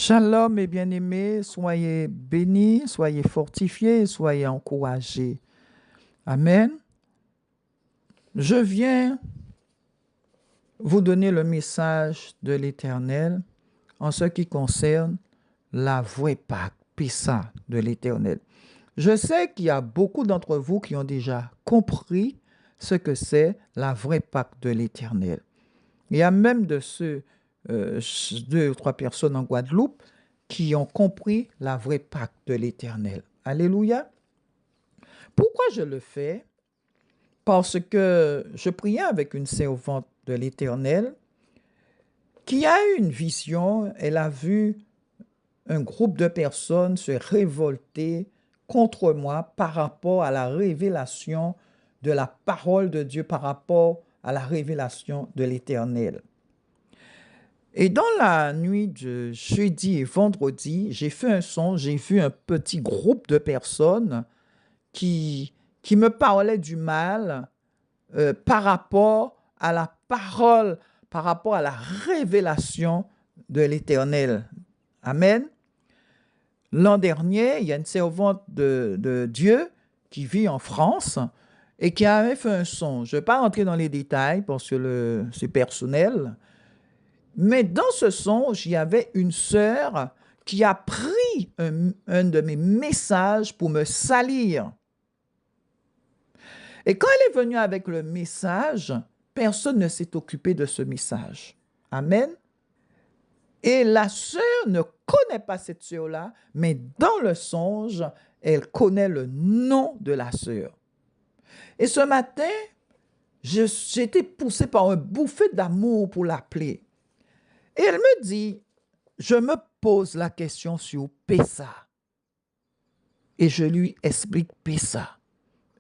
Shalom mes bien-aimés, soyez bénis, soyez fortifiés, soyez encouragés. Amen. Je viens vous donner le message de l'Éternel en ce qui concerne la vraie Pâque, Pessa de l'Éternel. Je sais qu'il y a beaucoup d'entre vous qui ont déjà compris ce que c'est la vraie Pâque de l'Éternel. Il y a même de ceux, deux ou trois personnes en Guadeloupe qui ont compris la vraie Pâque de l'Éternel. Alléluia. Pourquoi je le fais? Parce que je priais avec une servante de l'Éternel qui a eu une vision. Elle a vu un groupe de personnes se révolter contre moi par rapport à la révélation de la parole de Dieu, par rapport à la révélation de l'Éternel. Et dans la nuit de jeudi et vendredi, j'ai fait un songe, j'ai vu un petit groupe de personnes qui me parlaient du mal par rapport à la parole, par rapport à la révélation de l'Éternel. Amen. L'an dernier, il y a une servante de Dieu qui vit en France et qui avait fait un songe. Je ne vais pas rentrer dans les détails parce que c'est personnel. Mais dans ce songe, il y avait une sœur qui a pris un de mes messages pour me salir. Et quand elle est venue avec le message, personne ne s'est occupé de ce message. Amen. Et la sœur ne connaît pas cette sœur-là, mais dans le songe, elle connaît le nom de la sœur. Et ce matin, j'ai été poussé par un bouffé d'amour pour l'appeler. Et elle me dit, je me pose la question sur Pessa. Et je lui explique Pessa.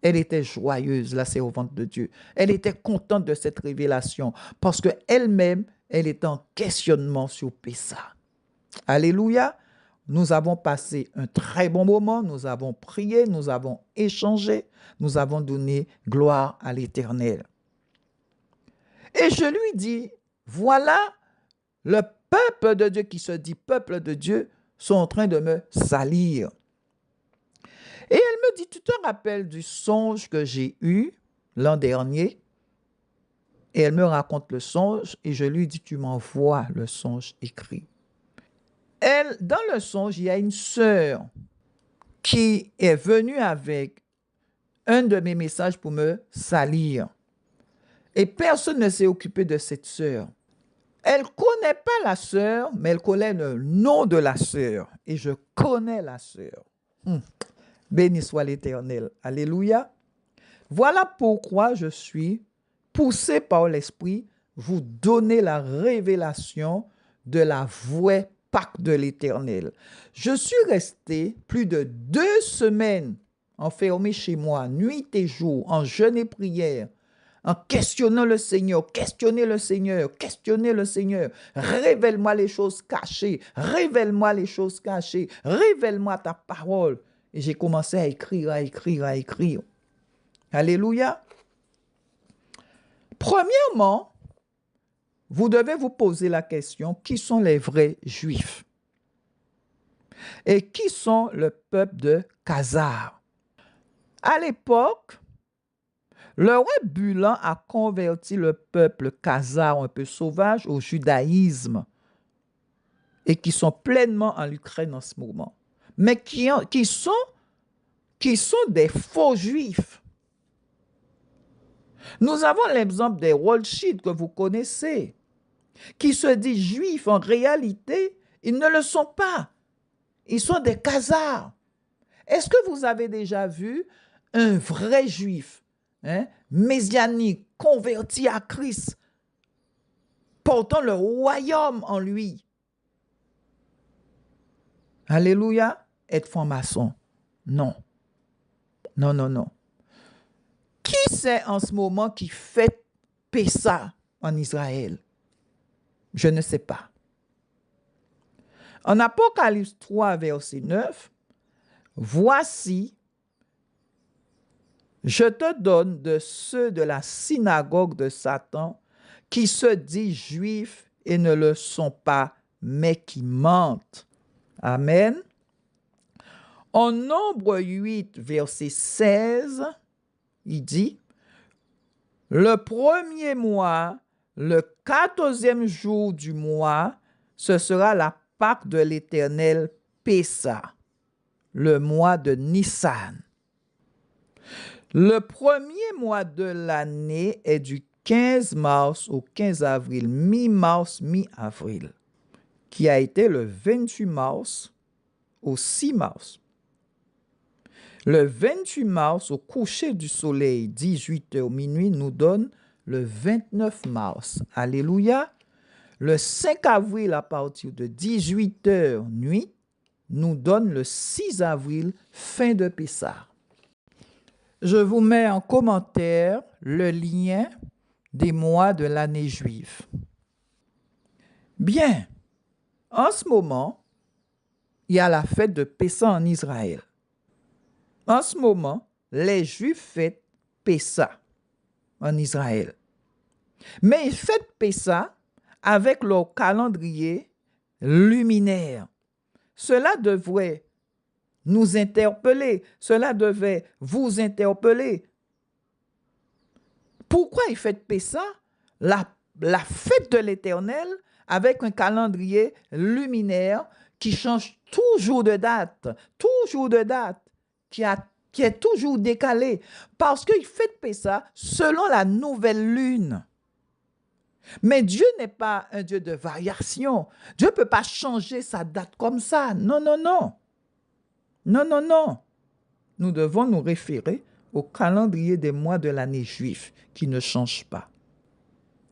Elle était joyeuse, la servante de Dieu. Elle était contente de cette révélation parce qu'elle-même, elle était en questionnement sur Pessa. Alléluia. Nous avons passé un très bon moment, nous avons prié, nous avons échangé, nous avons donné gloire à l'Éternel. Et je lui dis, voilà, le peuple de Dieu qui se dit peuple de Dieu sont en train de me salir. Et elle me dit, tu te rappelles du songe que j'ai eu l'an dernier? Et elle me raconte le songe et je lui dis, tu m'envoies le songe écrit. Dans le songe, il y a une sœur qui est venue avec un de mes messages pour me salir. Et personne ne s'est occupé de cette sœur. Elle ne connaît pas la sœur, mais elle connaît le nom de la sœur. Et je connais la sœur. Béni soit l'Éternel. Alléluia. Voilà pourquoi je suis poussé par l'Esprit vous donner la révélation de la vraie Pâque de l'Éternel. Je suis resté plus de 2 semaines enfermé chez moi, nuit et jour, en jeûne et prière, en questionnant le Seigneur, questionner le Seigneur, questionner le Seigneur. Révèle-moi les choses cachées, révèle-moi les choses cachées, révèle-moi ta parole. Et j'ai commencé à écrire, à écrire, à écrire. Alléluia. Premièrement, vous devez vous poser la question, qui sont les vrais Juifs? Et qui sont le peuple de Khazar? À l'époque, le roi Bulan a converti le peuple khazar un peu sauvage au judaïsme et qui sont pleinement en Ukraine en ce moment, mais qui sont des faux juifs. Nous avons l'exemple des Rothschild que vous connaissez, qui se disent juifs. En réalité, ils ne le sont pas. Ils sont des khazars. Est-ce que vous avez déjà vu un vrai juif, messianique, converti à Christ, portant le royaume en lui? Alléluia. Être franc-maçon? Non. Non, non, non. Qui c'est en ce moment qui fait Pessa en Israël? Je ne sais pas. En Apocalypse 3, verset 9, voici, je te donne de ceux de la synagogue de Satan qui se disent juifs et ne le sont pas, mais qui mentent. Amen. En Nombre 8, verset 16, il dit, « Le premier mois, le 14e jour du mois, ce sera la Pâque de l'Éternel Pessa, le mois de Nissan. Le premier mois de l'année est du 15 mars au 15 avril, mi-mars, mi-avril, qui a été le 28 mars au 6 mars. Le 28 mars, au coucher du soleil, 18 h minuit, nous donne le 29 mars. Alléluia. Le 5 avril, à partir de 18 h nuit, nous donne le 6 avril, fin de Pessah. Je vous mets en commentaire le lien des mois de l'année juive. Bien, en ce moment, il y a la fête de Pessah en Israël. En ce moment, les Juifs fêtent Pessah en Israël. Mais ils fêtent Pessah avec leur calendrier luminaire. Cela devrait nous interpeller. Cela devait vous interpeller. Pourquoi ils fêtent Pessah, la fête de l'Éternel, avec un calendrier luminaire qui change toujours de date, qui est toujours décalé, parce qu'il fait Pessah selon la nouvelle lune. Mais Dieu n'est pas un Dieu de variation. Dieu ne peut pas changer sa date comme ça. Non, non, non. Non, non, non. Nous devons nous référer au calendrier des mois de l'année juive qui ne change pas.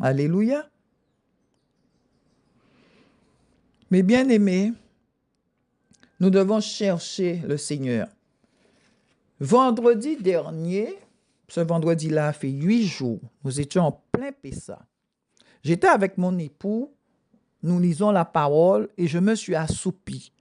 Alléluia. Mes bien-aimés, nous devons chercher le Seigneur. Vendredi dernier, ce vendredi-là a fait 8 jours, nous étions en plein Pessah. J'étais avec mon époux, nous lisons la parole et je me suis assoupi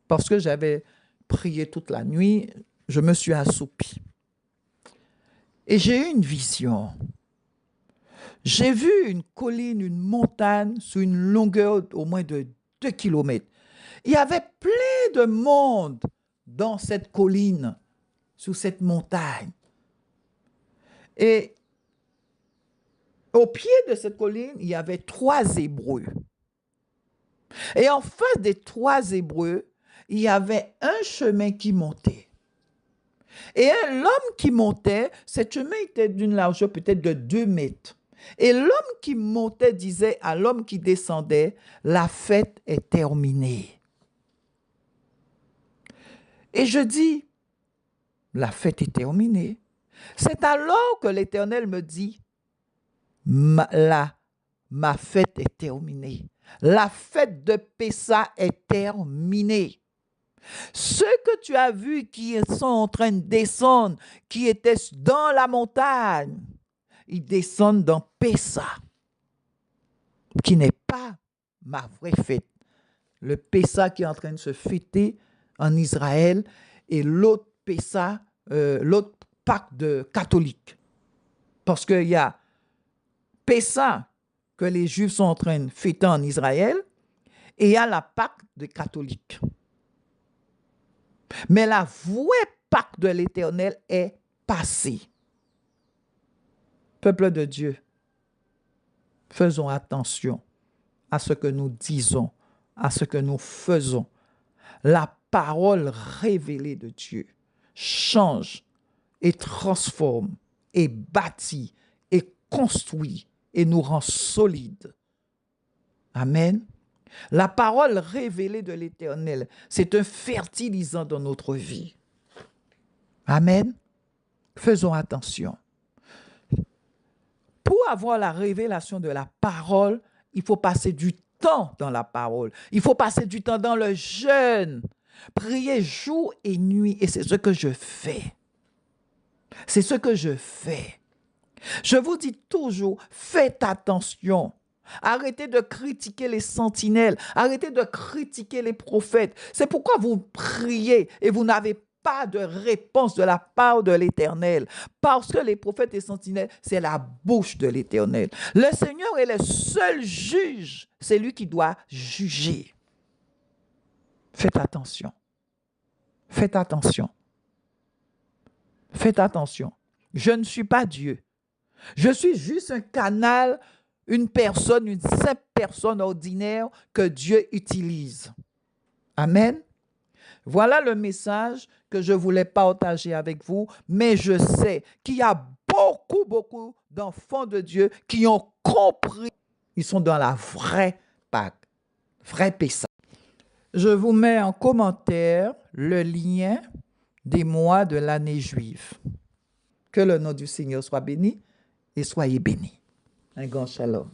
parce que j'avais prié toute la nuit, je me suis assoupi. Et j'ai eu une vision. J'ai vu une colline, une montagne sur une longueur au moins de 2 kilomètres. Il y avait plein de monde dans cette colline, sur cette montagne. Et au pied de cette colline, il y avait 3 Hébreux. Et en face des 3 Hébreux, il y avait un chemin qui montait. Et l'homme qui montait, ce chemin était d'une largeur peut-être de 2 mètres. Et l'homme qui montait disait à l'homme qui descendait, « La fête est terminée. » Et je dis, « La fête est terminée. » C'est alors que l'Éternel me dit, « Ma fête est terminée. La fête de Pessah est terminée. » Ceux que tu as vus qui sont en train de descendre, qui étaient dans la montagne, ils descendent dans Pessah, qui n'est pas ma vraie fête. Le Pessah qui est en train de se fêter en Israël et l'autre Pessah, l'autre Pâque de catholique. Parce qu'il y a Pessah que les Juifs sont en train de fêter en Israël et il y a la Pâque des catholiques. Mais la vraie Pâque de l'Éternel est passée. Peuple de Dieu, faisons attention à ce que nous disons, à ce que nous faisons. La parole révélée de Dieu change et transforme et bâtit et construit et nous rend solides. Amen. La parole révélée de l'Éternel, c'est un fertilisant dans notre vie. Amen. Faisons attention. Pour avoir la révélation de la parole, il faut passer du temps dans la parole. Il faut passer du temps dans le jeûne. Prier jour et nuit. Et c'est ce que je fais. C'est ce que je fais. Je vous dis toujours, faites attention. Arrêtez de critiquer les sentinelles. Arrêtez de critiquer les prophètes. C'est pourquoi vous priez et vous n'avez pas de réponse de la part de l'Éternel. Parce que les prophètes et sentinelles, c'est la bouche de l'Éternel. Le Seigneur est le seul juge. C'est lui qui doit juger. Faites attention. Faites attention. Faites attention. Je ne suis pas Dieu. Je suis juste un canal, une personne, une simple personne ordinaire que Dieu utilise. Amen. Voilà le message que je voulais partager avec vous, mais je sais qu'il y a beaucoup d'enfants de Dieu qui ont compris. Ils sont dans la vraie Pâque, vrai Pessah. Je vous mets en commentaire le lien des mois de l'année juive. Que le nom du Seigneur soit béni et soyez bénis. Un grand shalom.